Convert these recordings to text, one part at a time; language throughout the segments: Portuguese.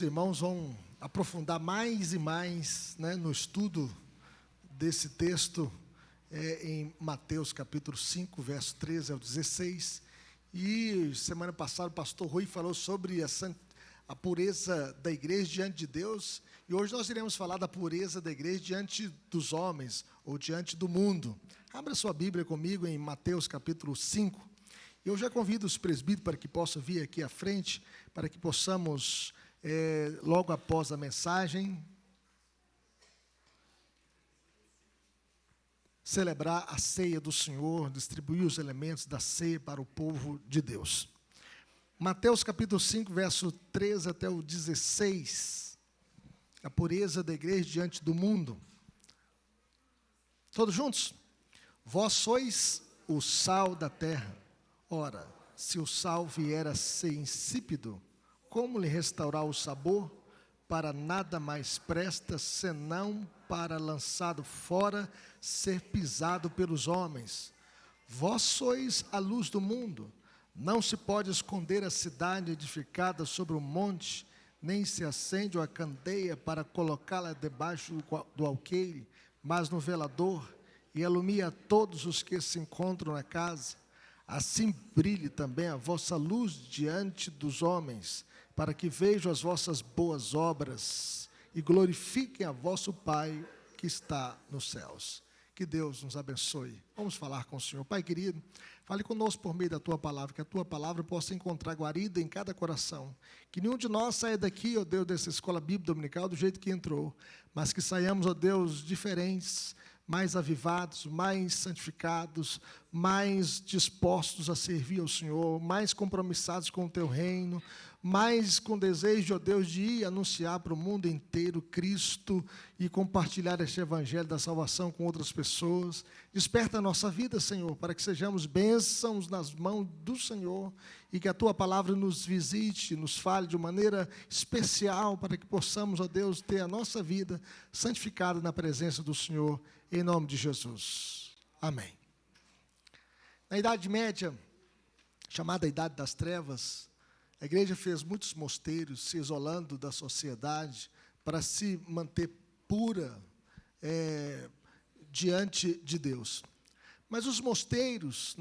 Os irmãos vão aprofundar mais e mais, no estudo desse texto em Mateus capítulo 5, verso 13 ao 16. E semana passada o pastor Rui falou sobre a pureza da igreja diante de Deus. E hoje nós iremos falar da pureza da igreja diante dos homens ou diante do mundo. Abra sua Bíblia comigo em Mateus capítulo 5. Eu já convido os presbíteros para que possam vir aqui à frente, para que possamos, logo após a mensagem, celebrar a ceia do Senhor, distribuir os elementos da ceia para o povo de Deus. Mateus capítulo 5, verso 13 até o 16. A pureza da igreja diante do mundo. Todos juntos? Vós sois o sal da terra. Ora, se o sal vier a ser insípido, como lhe restaurar o sabor? Para nada mais presta, senão para, lançado fora, ser pisado pelos homens. Vós sois a luz do mundo. Não se pode esconder a cidade edificada sobre um monte, nem se acende uma candeia para colocá-la debaixo do alqueire, mas no velador, e alumia a todos os que se encontram na casa. Assim brilhe também a vossa luz diante dos homens, para que vejam as vossas boas obras e glorifiquem a vosso Pai que está nos céus. Que Deus nos abençoe. Vamos falar com o Senhor. Pai querido, fale conosco por meio da Tua palavra, que a Tua palavra possa encontrar guarida em cada coração. Que nenhum de nós saia daqui, ó Deus, dessa escola bíblica dominical do jeito que entrou, mas que saiamos, ó Deus, diferentes, mais avivados, mais santificados, mais dispostos a servir ao Senhor, mais compromissados com o Teu reino, mais com desejo, ó Deus, de ir anunciar para o mundo inteiro Cristo e compartilhar este evangelho da salvação com outras pessoas. Desperta a nossa vida, Senhor, para que sejamos bênçãos nas mãos do Senhor e que a Tua palavra nos visite, nos fale de maneira especial, para que possamos, ó Deus, ter a nossa vida santificada na presença do Senhor, em nome de Jesus. Amém. Na Idade Média, chamada Idade das Trevas, a igreja fez muitos mosteiros, se isolando da sociedade, para se manter pura diante de Deus. Mas os mosteiros,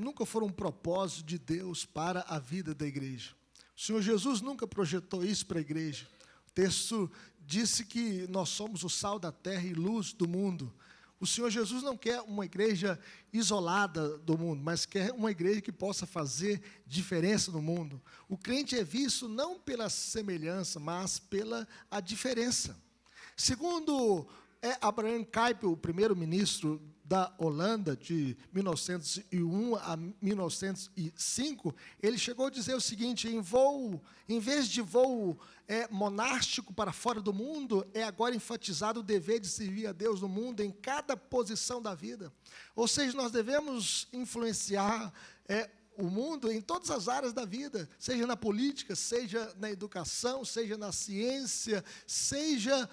nunca foram um propósito de Deus para a vida da igreja. O Senhor Jesus nunca projetou isso para a igreja. O texto disse que nós somos o sal da terra e luz do mundo. O Senhor Jesus não quer uma igreja isolada do mundo, mas quer uma igreja que possa fazer diferença no mundo. O crente é visto não pela semelhança, mas pela a diferença. Segundo Abraham Kuyper, o primeiro-ministro da Holanda, de 1901 a 1905, ele chegou a dizer o seguinte: em vez de voo monástico para fora do mundo, é agora enfatizado o dever de servir a Deus no mundo, em cada posição da vida. Ou seja, nós devemos influenciar o mundo em todas as áreas da vida, seja na política, seja na educação, seja na ciência, seja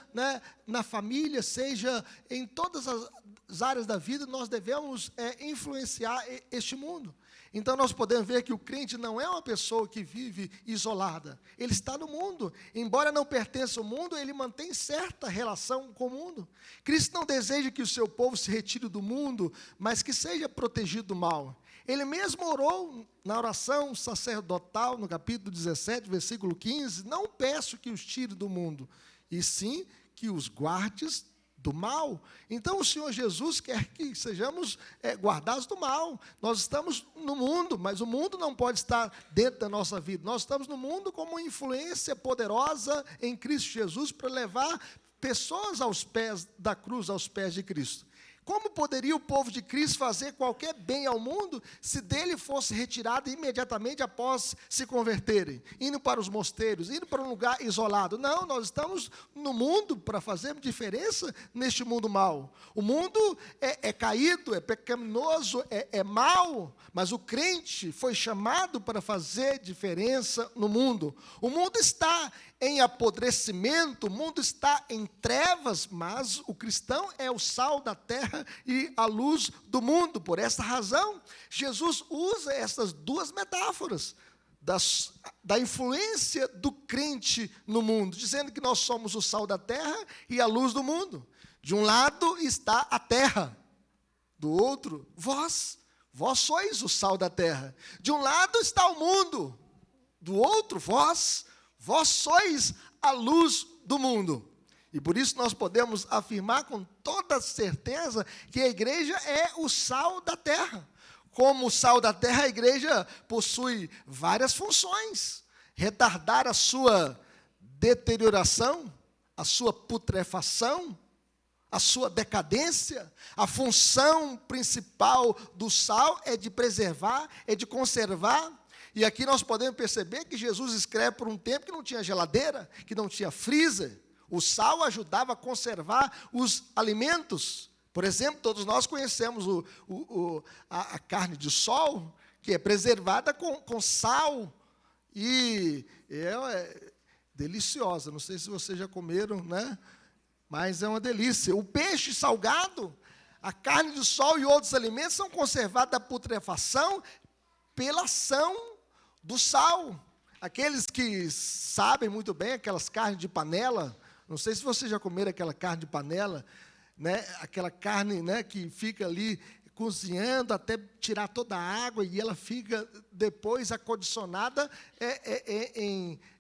na família, seja em todas as áreas da vida, nós devemos influenciar este mundo. Então nós podemos ver que o crente não é uma pessoa que vive isolada, ele está no mundo. Embora não pertença ao mundo, ele mantém certa relação com o mundo. Cristo não deseja que o seu povo se retire do mundo, mas que seja protegido do mal. Ele mesmo orou na oração sacerdotal, no capítulo 17, versículo 15, não peço que os tire do mundo, e sim que os guardes do mal. Então o Senhor Jesus quer que sejamos guardados do mal. Nós estamos no mundo, mas o mundo não pode estar dentro da nossa vida. Nós estamos no mundo como uma influência poderosa em Cristo Jesus para levar pessoas aos pés da cruz, aos pés de Cristo. Como poderia o povo de Cristo fazer qualquer bem ao mundo se dele fosse retirado imediatamente após se converterem? Indo para os mosteiros, indo para um lugar isolado. Não, nós estamos no mundo para fazer diferença neste mundo mau. O mundo é caído, é pecaminoso, é mau, mas o crente foi chamado para fazer diferença no mundo. O mundo está em apodrecimento, o mundo está em trevas, mas o cristão é o sal da terra e a luz do mundo. Por essa razão, Jesus usa essas duas metáforas. da influência do crente no mundo, dizendo que nós somos o sal da terra e a luz do mundo. De um lado está a terra, do outro, vós sois o sal da terra. De um lado está o mundo, do outro, vós sois a luz do mundo. E por isso nós podemos afirmar com toda certeza que a igreja é o sal da terra. Como o sal da terra, a igreja possui várias funções. Retardar a sua deterioração, a sua putrefação, a sua decadência. A função principal do sal é de preservar, é de conservar. E aqui nós podemos perceber que Jesus escreve por um tempo que não tinha geladeira, que não tinha freezer. O sal ajudava a conservar os alimentos. Por exemplo, todos nós conhecemos a carne de sol, que é preservada com sal. E é deliciosa. Não sei se vocês já comeram, né? Mas é uma delícia. O peixe salgado, a carne de sol e outros alimentos são conservados da putrefação pela ação do sal. Aqueles que sabem muito bem aquelas carnes de panela, não sei se vocês já comeram aquela carne de panela, né? Aquela carne, né, que fica ali cozinhando até tirar toda a água e ela fica depois acondicionada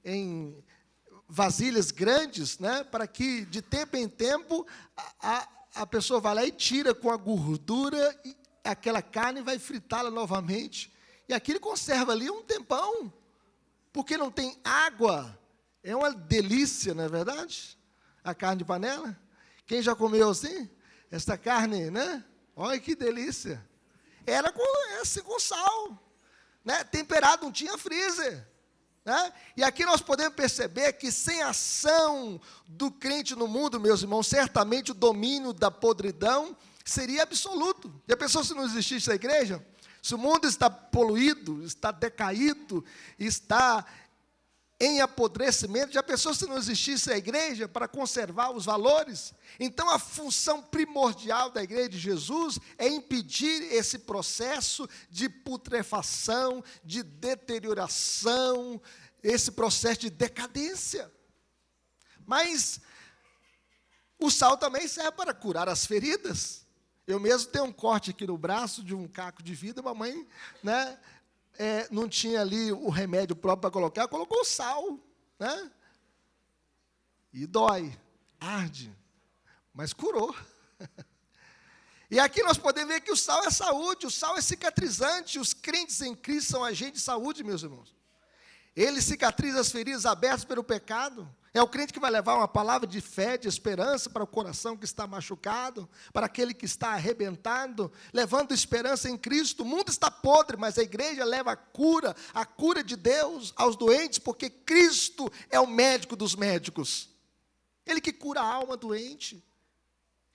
em vasilhas grandes, né, para que de tempo em tempo a pessoa vai lá e tira com a gordura e aquela carne e vai fritá-la novamente. E aquilo conserva ali um tempão, porque não tem água. É uma delícia, não é verdade? A carne de panela. Quem já comeu assim? Esta carne, né? Olha que delícia. Era com sal, né? Temperado, não tinha freezer, né? E aqui nós podemos perceber que sem a ação do crente no mundo, meus irmãos, certamente o domínio da podridão seria absoluto. Já pensou se não existisse a igreja? Se o mundo está poluído, está decaído, está em apodrecimento, já pensou se não existisse a igreja para conservar os valores? Então, a função primordial da igreja de Jesus é impedir esse processo de putrefação, de deterioração, esse processo de decadência. Mas o sal também serve para curar as feridas. Eu mesmo tenho um corte aqui no braço de um caco de vidro, a mamãe, né, não tinha ali o remédio próprio para colocar, colocou o sal, né? E dói, arde, mas curou. E aqui nós podemos ver que o sal é saúde, o sal é cicatrizante, os crentes em Cristo são agentes de saúde, meus irmãos. Ele cicatriza as feridas abertas pelo pecado. É o crente que vai levar uma palavra de fé, de esperança para o coração que está machucado, para aquele que está arrebentado, levando esperança em Cristo. O mundo está podre, mas a igreja leva a cura de Deus aos doentes, porque Cristo é o médico dos médicos. Ele que cura a alma doente.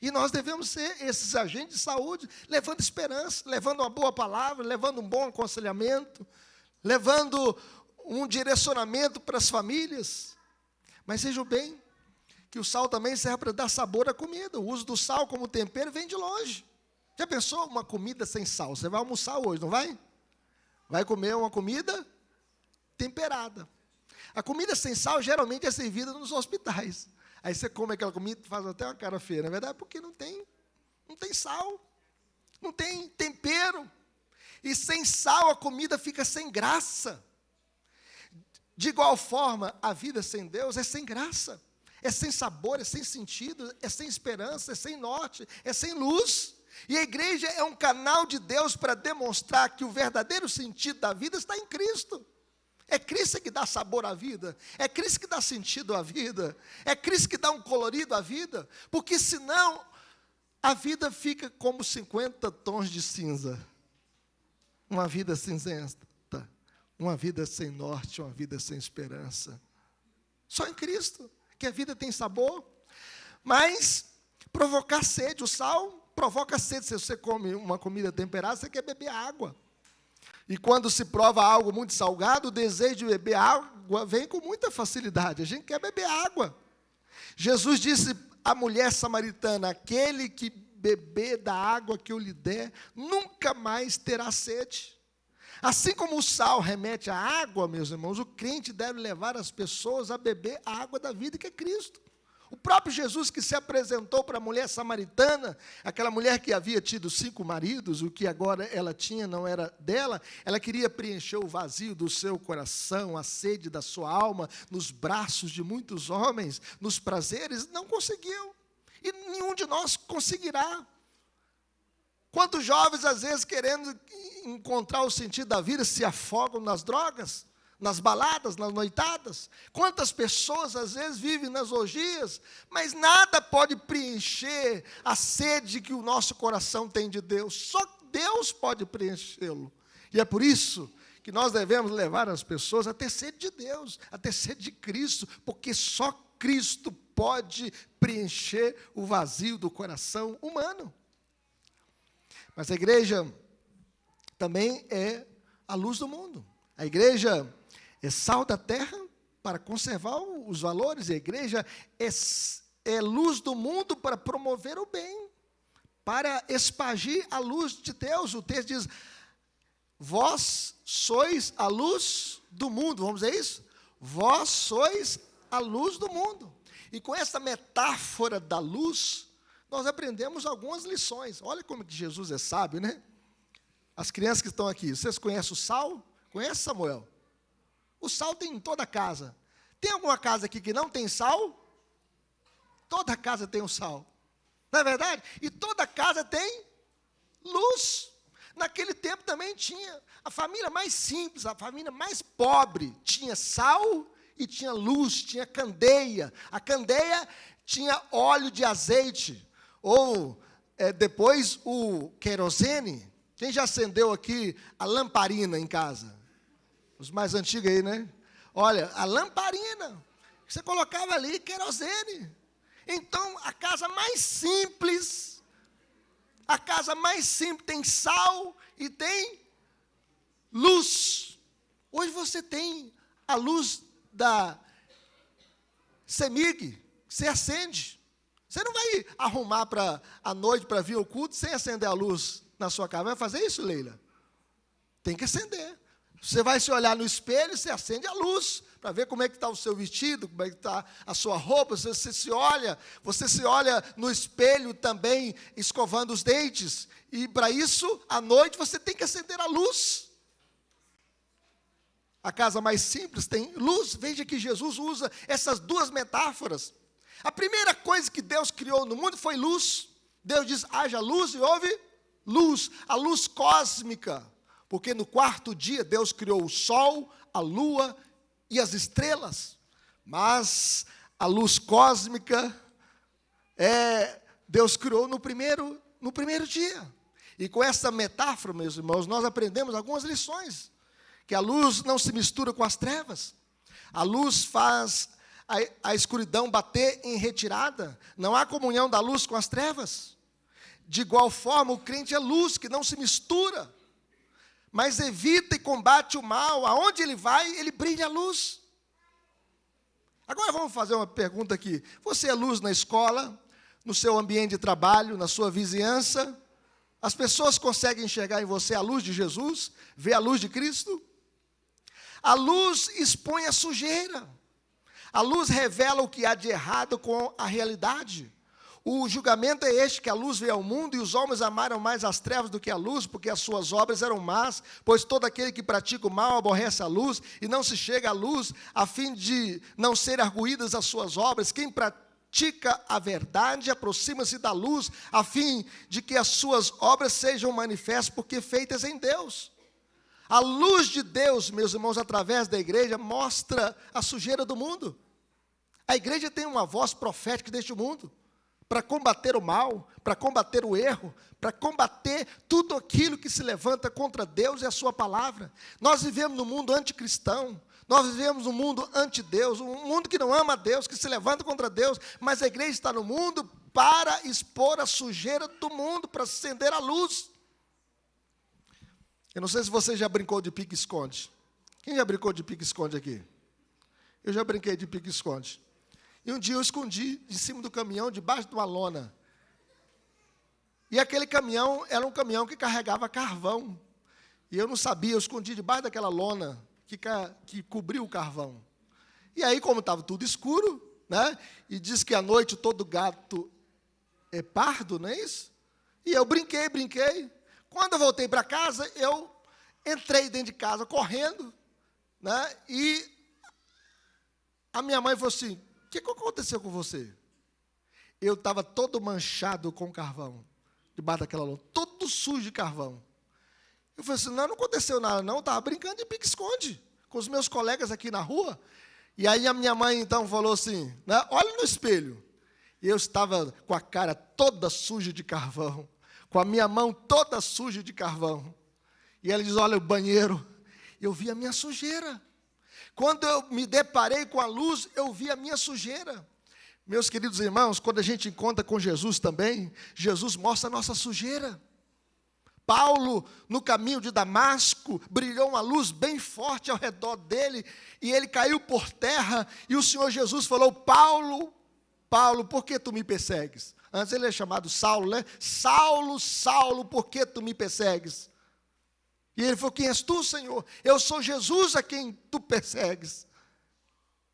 E nós devemos ser esses agentes de saúde, levando esperança, levando uma boa palavra, levando um bom aconselhamento, levando um direcionamento para as famílias. Mas vejam bem que o sal também serve para dar sabor à comida. O uso do sal como tempero vem de longe. Já pensou uma comida sem sal? Você vai almoçar hoje, não vai? Vai comer uma comida temperada. A comida sem sal geralmente é servida nos hospitais. Aí você come aquela comida e faz até uma cara feia, não é verdade? Porque não tem sal, não tem tempero. E sem sal a comida fica sem graça. De igual forma, a vida sem Deus é sem graça, é sem sabor, é sem sentido, é sem esperança, é sem norte, é sem luz. E a igreja é um canal de Deus para demonstrar que o verdadeiro sentido da vida está em Cristo. É Cristo que dá sabor à vida, é Cristo que dá sentido à vida, é Cristo que dá um colorido à vida, porque senão a vida fica como 50 tons de cinza, uma vida cinzenta. Uma vida sem norte, uma vida sem esperança. Só em Cristo, que a vida tem sabor. Mas provocar sede, o sal provoca sede. Se você come uma comida temperada, você quer beber água. E quando se prova algo muito salgado, o desejo de beber água vem com muita facilidade. A gente quer beber água. Jesus disse à mulher samaritana: aquele que beber da água que eu lhe der, nunca mais terá sede. Assim como o sal remete à água, meus irmãos, o crente deve levar as pessoas a beber a água da vida, que é Cristo. O próprio Jesus que se apresentou para a mulher samaritana, aquela mulher que havia tido 5 maridos, o que agora ela tinha não era dela, ela queria preencher o vazio do seu coração, a sede da sua alma, nos braços de muitos homens, nos prazeres, não conseguiu. E nenhum de nós conseguirá. Quantos jovens, às vezes, querendo encontrar o sentido da vida, se afogam nas drogas, nas baladas, nas noitadas. Quantas pessoas, às vezes, vivem nas orgias, mas nada pode preencher a sede que o nosso coração tem de Deus. Só Deus pode preenchê-lo. E é por isso que nós devemos levar as pessoas a ter sede de Deus, a ter sede de Cristo, porque só Cristo pode preencher o vazio do coração humano. Mas a igreja também é a luz do mundo. A igreja é sal da terra para conservar os valores. A igreja é luz do mundo para promover o bem, para espargir a luz de Deus. O texto diz, vós sois a luz do mundo. Vamos dizer isso? Vós sois a luz do mundo. E com essa metáfora da luz, nós aprendemos algumas lições. Olha como que Jesus é sábio, né? As crianças que estão aqui, vocês conhecem o sal? Conhece, Samuel? O sal tem em toda casa. Tem alguma casa aqui que não tem sal? Toda casa tem o sal. Não é verdade? E toda casa tem luz. Naquele tempo também tinha. A família mais simples, a família mais pobre, tinha sal e tinha luz, tinha candeia. A candeia tinha óleo de azeite. Ou depois o querosene. Quem já acendeu aqui a lamparina em casa? Os mais antigos aí, né? Olha, a lamparina, você colocava ali querosene. Então, a casa mais simples tem sal e tem luz. Hoje você tem a luz da CEMIG, você acende. Você não vai arrumar à noite para vir ao culto sem acender a luz na sua casa. Vai fazer isso, Leila? Tem que acender. Você vai se olhar no espelho, você acende a luz, para ver como é que está o seu vestido, como é que está a sua roupa. Você se olha no espelho também, escovando os dentes. E para isso, à noite, você tem que acender a luz. A casa mais simples tem luz. Veja que Jesus usa essas duas metáforas. A primeira coisa que Deus criou no mundo foi luz. Deus diz, haja luz e houve luz. A luz cósmica. Porque no 4º dia Deus criou o sol, a lua e as estrelas. Mas a luz cósmica Deus criou no primeiro dia. E com essa metáfora, meus irmãos, nós aprendemos algumas lições. Que a luz não se mistura com as trevas. A luz faz a escuridão bater em retirada. Não há comunhão da luz com as trevas. De igual forma, o crente é luz, que não se mistura, mas evita e combate o mal. Aonde ele vai, ele brilha a luz. Agora vamos fazer uma pergunta aqui. Você é luz na escola, no seu ambiente de trabalho, na sua vizinhança? As pessoas conseguem enxergar em você a luz de Jesus? Ver a luz de Cristo? A luz expõe a sujeira. A luz revela o que há de errado com a realidade. O julgamento é este, que a luz veio ao mundo e os homens amaram mais as trevas do que a luz, porque as suas obras eram más, pois todo aquele que pratica o mal aborrece a luz e não se chega à luz, a fim de não ser arguídas as suas obras. Quem pratica a verdade aproxima-se da luz, a fim de que as suas obras sejam manifestas, porque feitas em Deus. A luz de Deus, meus irmãos, através da igreja, mostra a sujeira do mundo. A igreja tem uma voz profética deste mundo, para combater o mal, para combater o erro, para combater tudo aquilo que se levanta contra Deus e a sua palavra. Nós vivemos num mundo anticristão, nós vivemos num mundo anti-Deus, um mundo que não ama Deus, que se levanta contra Deus, mas a igreja está no mundo para expor a sujeira do mundo, para acender a luz. Eu não sei se você já brincou de pique-esconde. Quem já brincou de pique-esconde aqui? Eu já brinquei de pique-esconde. E um dia eu escondi de cima do caminhão, debaixo de uma lona. E aquele caminhão era um caminhão que carregava carvão. E eu não sabia, eu escondi debaixo daquela lona que cobriu o carvão. E aí, como estava tudo escuro, né? E diz que à noite todo gato é pardo, não é isso? E eu brinquei. Quando eu voltei para casa, eu entrei dentro de casa correndo, né? E a minha mãe falou assim: o que aconteceu com você? Eu estava todo manchado com carvão, debaixo daquela lona, todo sujo de carvão. Eu falei assim: não aconteceu nada não, eu estava brincando de pique-esconde com os meus colegas aqui na rua. E aí a minha mãe então falou assim, né, olha no espelho. E eu estava com a cara toda suja de carvão, com a minha mão toda suja de carvão. E ela diz: olha o banheiro. Eu vi a minha sujeira. Quando eu me deparei com a luz, eu vi a minha sujeira. Meus queridos irmãos, quando a gente encontra com Jesus também, Jesus mostra a nossa sujeira. Paulo, no caminho de Damasco, brilhou uma luz bem forte ao redor dele, e ele caiu por terra, e o Senhor Jesus falou: Paulo, Paulo, por que tu me persegues? Antes ele é chamado Saulo, né? Saulo, Saulo, por que tu me persegues? E ele falou: quem és tu, Senhor? Eu sou Jesus a quem tu persegues.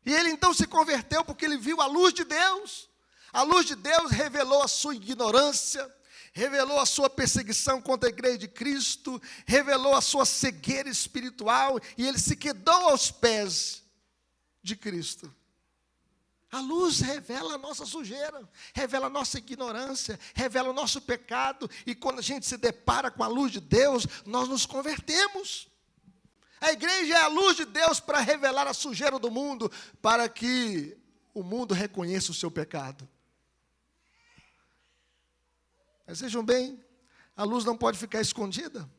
E ele então se converteu porque ele viu a luz de Deus. A luz de Deus revelou a sua ignorância, revelou a sua perseguição contra a igreja de Cristo, revelou a sua cegueira espiritual, e ele se quedou aos pés de Cristo. A luz revela a nossa sujeira, revela a nossa ignorância, revela o nosso pecado, e quando a gente se depara com a luz de Deus, nós nos convertemos. A igreja é a luz de Deus para revelar a sujeira do mundo, para que o mundo reconheça o seu pecado. Mas vejam bem, a luz não pode ficar escondida.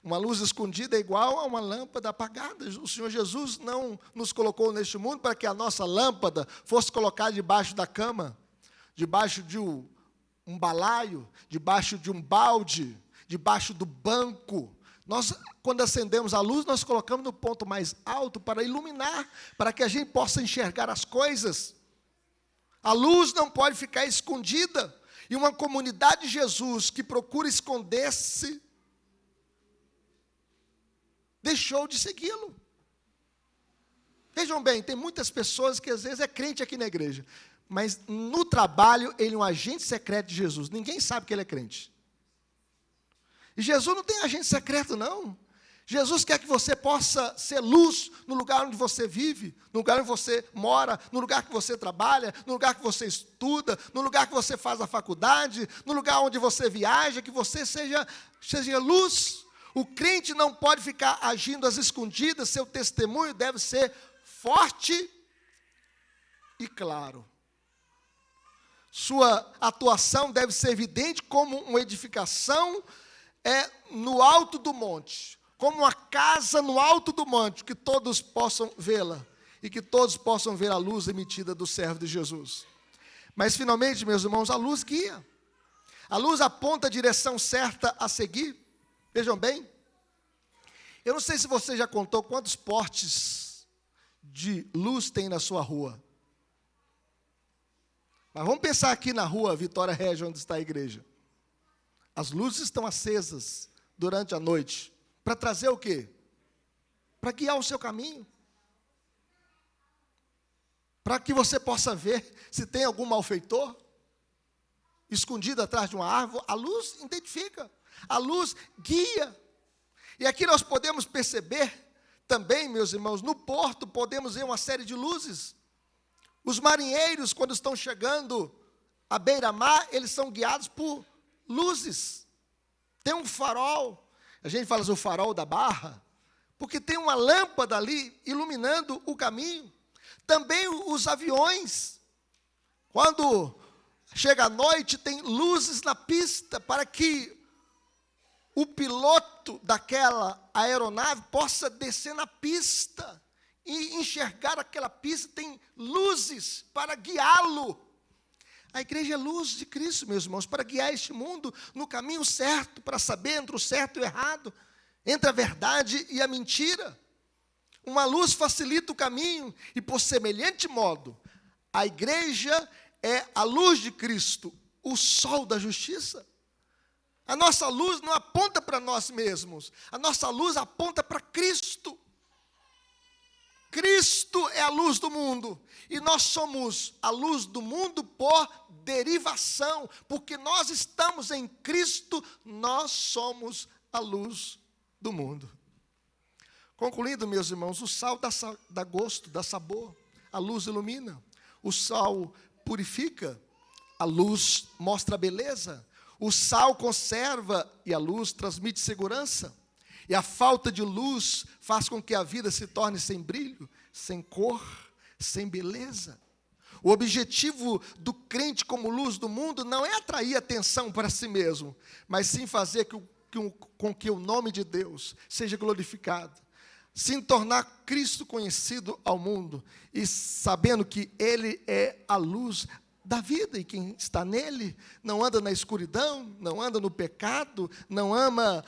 Uma luz escondida é igual a uma lâmpada apagada. O Senhor Jesus não nos colocou neste mundo para que a nossa lâmpada fosse colocada debaixo da cama, debaixo de um balaio, debaixo de um balde, debaixo do banco. Nós, quando acendemos a luz, nós colocamos no ponto mais alto para iluminar, para que a gente possa enxergar as coisas. A luz não pode ficar escondida. E uma comunidade de Jesus que procura esconder-se, deixou de segui-lo. Vejam bem, tem muitas pessoas que às vezes é crente aqui na igreja, mas no trabalho ele é um agente secreto de Jesus. Ninguém sabe que ele é crente. E Jesus não tem agente secreto, não. Jesus quer que você possa ser luz no lugar onde você vive, no lugar onde você mora, no lugar que você trabalha, no lugar que você estuda, no lugar que você faz a faculdade, no lugar onde você viaja, que você seja luz. O crente não pode ficar agindo às escondidas, seu testemunho deve ser forte e claro. Sua atuação deve ser evidente como uma edificação no alto do monte, como uma casa no alto do monte, que todos possam vê-la, e que todos possam ver a luz emitida do servo de Jesus. Mas finalmente, meus irmãos, a luz guia. A luz aponta a direção certa a seguir. Vejam bem, eu não sei se você já contou quantos postes de luz tem na sua rua. Mas vamos pensar aqui na rua Vitória Regia, onde está a igreja. As luzes estão acesas durante a noite. Para trazer o quê? Para guiar o seu caminho. Para que você possa ver se tem algum malfeitor escondido atrás de uma árvore. A luz identifica. A luz guia. E aqui nós podemos perceber também, meus irmãos, no porto podemos ver uma série de luzes. Os marinheiros, quando estão chegando à beira-mar, eles são guiados por luzes. Tem um farol, a gente fala assim, o farol da barra, porque tem uma lâmpada ali iluminando o caminho. Também os aviões, quando chega a noite, tem luzes na pista para que o piloto daquela aeronave possa descer na pista e enxergar aquela pista. Tem luzes para guiá-lo. A igreja é luz de Cristo, meus irmãos, para guiar este mundo no caminho certo, para saber entre o certo e o errado, entre a verdade e a mentira. Uma luz facilita o caminho e, por semelhante modo, a igreja é a luz de Cristo, o sol da justiça. A nossa luz não aponta para nós mesmos. A nossa luz aponta para Cristo. Cristo é a luz do mundo. E nós somos a luz do mundo por derivação. Porque nós estamos em Cristo, nós somos a luz do mundo. Concluindo, meus irmãos, o sal dá gosto, dá sabor. A luz ilumina. O sal purifica. A luz mostra a beleza. O sal conserva e a luz transmite segurança. E a falta de luz faz com que a vida se torne sem brilho, sem cor, sem beleza. O objetivo do crente como luz do mundo não é atrair atenção para si mesmo, mas sim fazer com que o nome de Deus seja glorificado. Sim tornar Cristo conhecido ao mundo e sabendo que Ele é a luz da vida, e quem está nele não anda na escuridão, não anda no pecado, não ama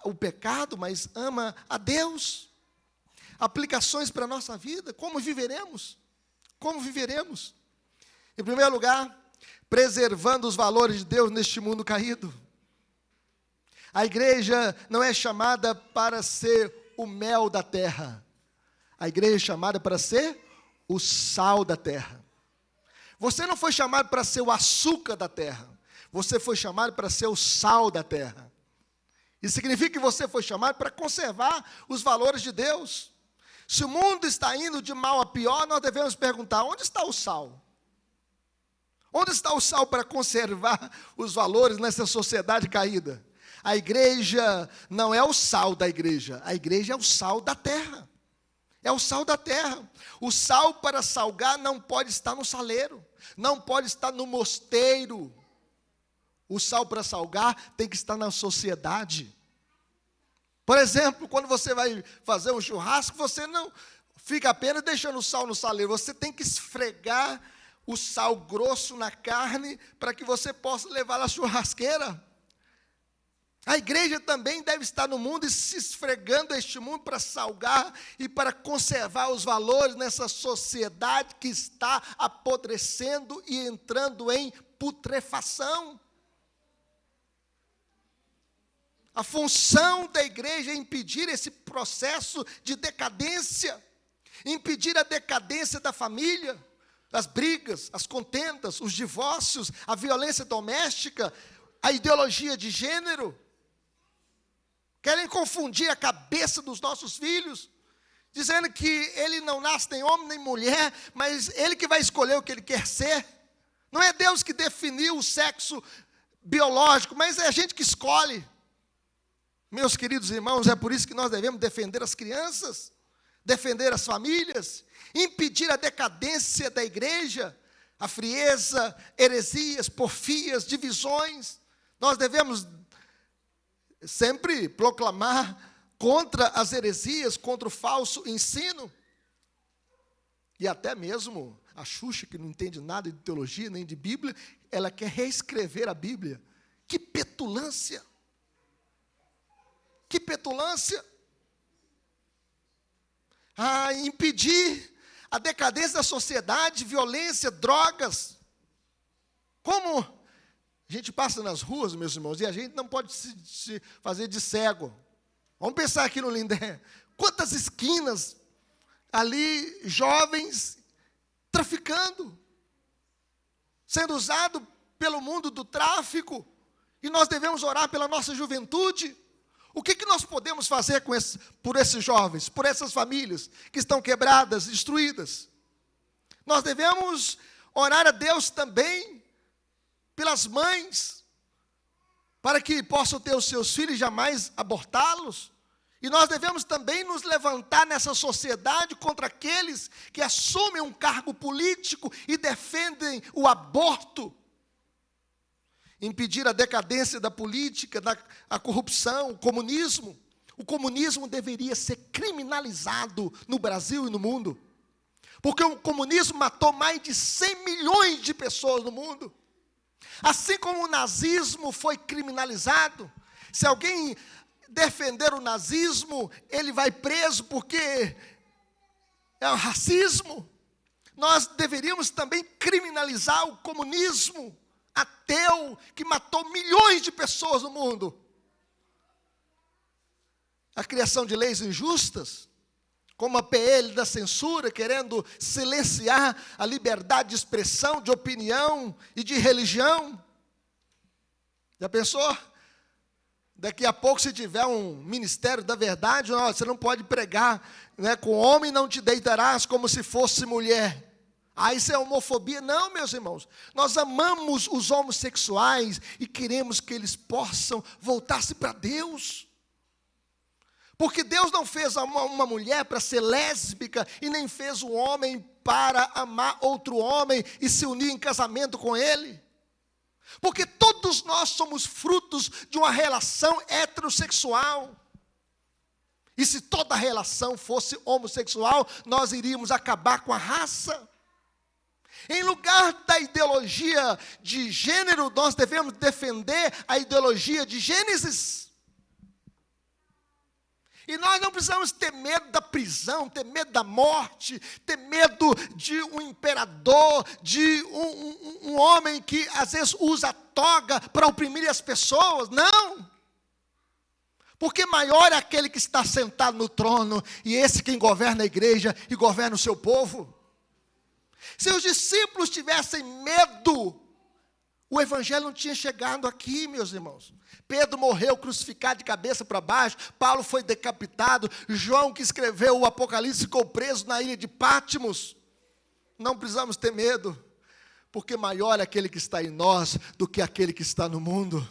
o pecado, mas ama a Deus. Aplicações para a nossa vida, como viveremos? Como viveremos? Em primeiro lugar, preservando os valores de Deus neste mundo caído. A igreja não é chamada para ser o mel da terra. A igreja é chamada para ser o sal da terra. Você não foi chamado para ser o açúcar da terra. Você foi chamado para ser o sal da terra. Isso significa que você foi chamado para conservar os valores de Deus. Se o mundo está indo de mal a pior, nós devemos perguntar: onde está o sal? Onde está o sal para conservar os valores nessa sociedade caída? A igreja não é o sal da igreja. A igreja é o sal da terra. É o sal da terra. O sal para salgar não pode estar no saleiro, não pode estar no mosteiro. O sal para salgar tem que estar na sociedade. Por exemplo, quando você vai fazer um churrasco, você não fica apenas deixando o sal no saleiro, você tem que esfregar o sal grosso na carne para que você possa levar à churrasqueira. A igreja também deve estar no mundo e se esfregando este mundo para salgar e para conservar os valores nessa sociedade que está apodrecendo e entrando em putrefação. A função da igreja é impedir esse processo de decadência, impedir a decadência da família, as brigas, as contendas, os divórcios, a violência doméstica, a ideologia de gênero. Querem confundir a cabeça dos nossos filhos, dizendo que ele não nasce nem homem nem mulher, mas ele que vai escolher o que ele quer ser. Não é Deus que definiu o sexo biológico, mas é a gente que escolhe. Meus queridos irmãos, é por isso que nós devemos defender as crianças, defender as famílias, impedir a decadência da igreja, a frieza, heresias, porfias, divisões. Nós devemos sempre proclamar contra as heresias, contra o falso ensino. E até mesmo a Xuxa, que não entende nada de teologia, nem de Bíblia, ela quer reescrever a Bíblia. Que petulância! Que petulância! Impedir a decadência da sociedade, violência, drogas. Como a gente passa nas ruas, meus irmãos, e a gente não pode se fazer de cego. Vamos pensar aqui no Lindé. Quantas esquinas ali, jovens traficando, sendo usado pelo mundo do tráfico, e nós devemos orar pela nossa juventude. O que nós podemos fazer por esses jovens, por essas famílias que estão quebradas, destruídas? Nós devemos orar a Deus também pelas mães, para que possam ter os seus filhos e jamais abortá-los. E nós devemos também nos levantar nessa sociedade contra aqueles que assumem um cargo político e defendem o aborto. Impedir a decadência da política, a corrupção, o comunismo. O comunismo deveria ser criminalizado no Brasil e no mundo. Porque o comunismo matou mais de 100 milhões de pessoas no mundo. Assim como o nazismo foi criminalizado, se alguém defender o nazismo, ele vai preso porque é o racismo. Nós deveríamos também criminalizar o comunismo, ateu, que matou milhões de pessoas no mundo. A criação de leis injustas, como a PL da censura, querendo silenciar a liberdade de expressão, de opinião e de religião. Já pensou? Daqui a pouco, se tiver um ministério da verdade, você não pode pregar, né, com homem não te deitarás como se fosse mulher. Isso é homofobia? Não, meus irmãos. Nós amamos os homossexuais e queremos que eles possam voltar-se para Deus. Porque Deus não fez uma mulher para ser lésbica e nem fez um homem para amar outro homem e se unir em casamento com ele. Porque todos nós somos frutos de uma relação heterossexual. E se toda relação fosse homossexual, nós iríamos acabar com a raça. Em lugar da ideologia de gênero, nós devemos defender a ideologia de Gênesis. E nós não precisamos ter medo da prisão, ter medo da morte, ter medo de um imperador, de um homem que às vezes usa a toga para oprimir as pessoas. Não! Porque maior é aquele que está sentado no trono, e esse quem governa a igreja e governa o seu povo. Se os discípulos tivessem medo, o evangelho não tinha chegado aqui, meus irmãos. Pedro morreu crucificado de cabeça para baixo, Paulo foi decapitado, João, que escreveu o Apocalipse, ficou preso na ilha de Patmos. Não precisamos ter medo, porque maior é aquele que está em nós do que aquele que está no mundo.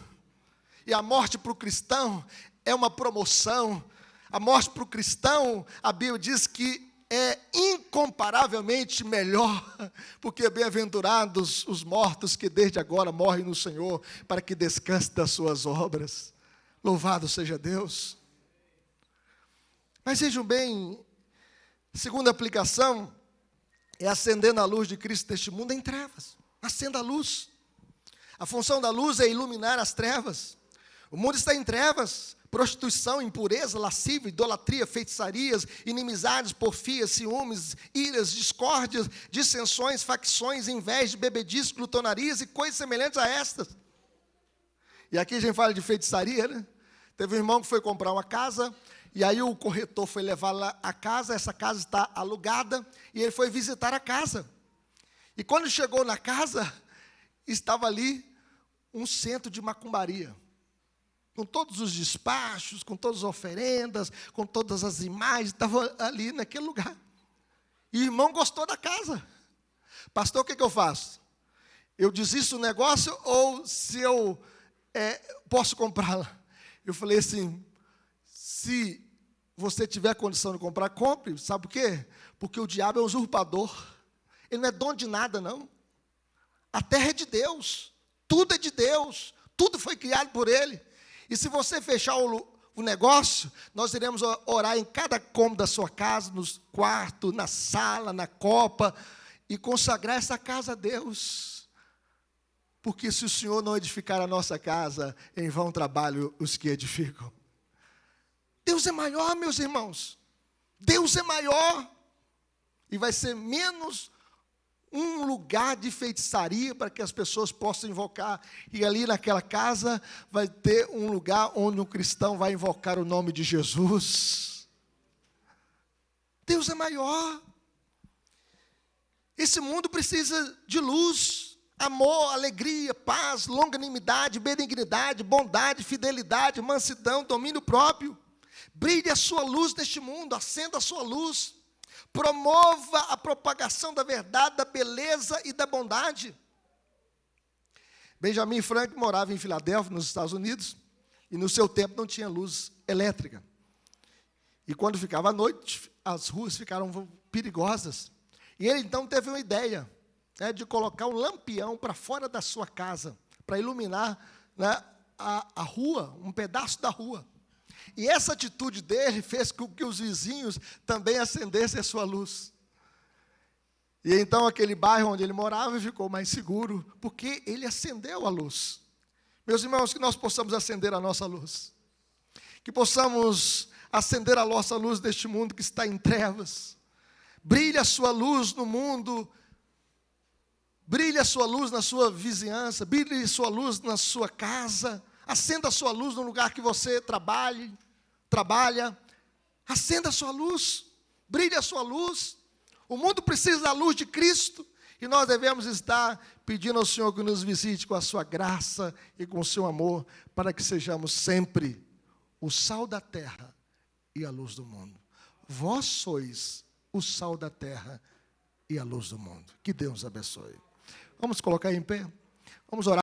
E a morte para o cristão é uma promoção. A morte para o cristão, a Bíblia diz que é incomparavelmente melhor, porque bem-aventurados os mortos que desde agora morrem no Senhor, para que descanse das suas obras. Louvado seja Deus. Mas vejam bem, segunda aplicação é acendendo a luz de Cristo neste mundo em trevas. Acenda a luz. A função da luz é iluminar as trevas. O mundo está em trevas. Prostituição, impureza, lascívia, idolatria, feitiçarias, inimizades, porfias, ciúmes, iras, discórdias, dissensões, facções, inveja, bebedice, glutonarias e coisas semelhantes a estas. E aqui a gente fala de feitiçaria, né? Teve um irmão que foi comprar uma casa, e aí o corretor foi levar lá a casa, essa casa está alugada, e ele foi visitar a casa. E quando chegou na casa, estava ali um centro de macumbaria. Com todos os despachos, com todas as oferendas, com todas as imagens, estava ali naquele lugar. E o irmão gostou da casa. Pastor, o que eu faço? Eu desisto do negócio ou se eu posso comprá-la? Eu falei assim, se você tiver condição de comprar, compre. Sabe por quê? Porque o diabo é um usurpador. Ele não é dono de nada, não. A terra é de Deus. Tudo é de Deus. Tudo foi criado por Ele. E se você fechar o negócio, nós iremos orar em cada cômodo da sua casa, nos quartos, na sala, na copa, e consagrar essa casa a Deus. Porque se o Senhor não edificar a nossa casa, em vão trabalham os que edificam. Deus é maior, meus irmãos. Deus é maior. E vai ser menos um lugar de feitiçaria para que as pessoas possam invocar. E ali naquela casa vai ter um lugar onde um cristão vai invocar o nome de Jesus. Deus é maior. Esse mundo precisa de luz, amor, alegria, paz, longanimidade, benignidade, bondade, fidelidade, mansidão, domínio próprio. Brilhe a sua luz neste mundo, acenda a sua luz. Promova a propagação da verdade, da beleza e da bondade. Benjamin Franklin morava em Filadélfia, nos Estados Unidos, e no seu tempo não tinha luz elétrica. E quando ficava à noite, as ruas ficaram perigosas. E ele então teve uma ideia, né, de colocar um lampião para fora da sua casa, para iluminar, né, a rua, um pedaço da rua. E essa atitude dele fez com que os vizinhos também acendessem a sua luz. E então aquele bairro onde ele morava ficou mais seguro, porque ele acendeu a luz. Meus irmãos, que nós possamos acender a nossa luz. Que possamos acender a nossa luz deste mundo que está em trevas. Brilhe a sua luz no mundo Brilhe a sua luz na sua vizinhança, brilhe a sua luz na sua casa, acenda a sua luz no lugar que você trabalha, acenda a sua luz, brilhe a sua luz. O mundo precisa da luz de Cristo e nós devemos estar pedindo ao Senhor que nos visite com a sua graça e com o seu amor, para que sejamos sempre o sal da terra e a luz do mundo. Vós sois o sal da terra e a luz do mundo. Que Deus abençoe. Vamos colocar em pé? Vamos orar.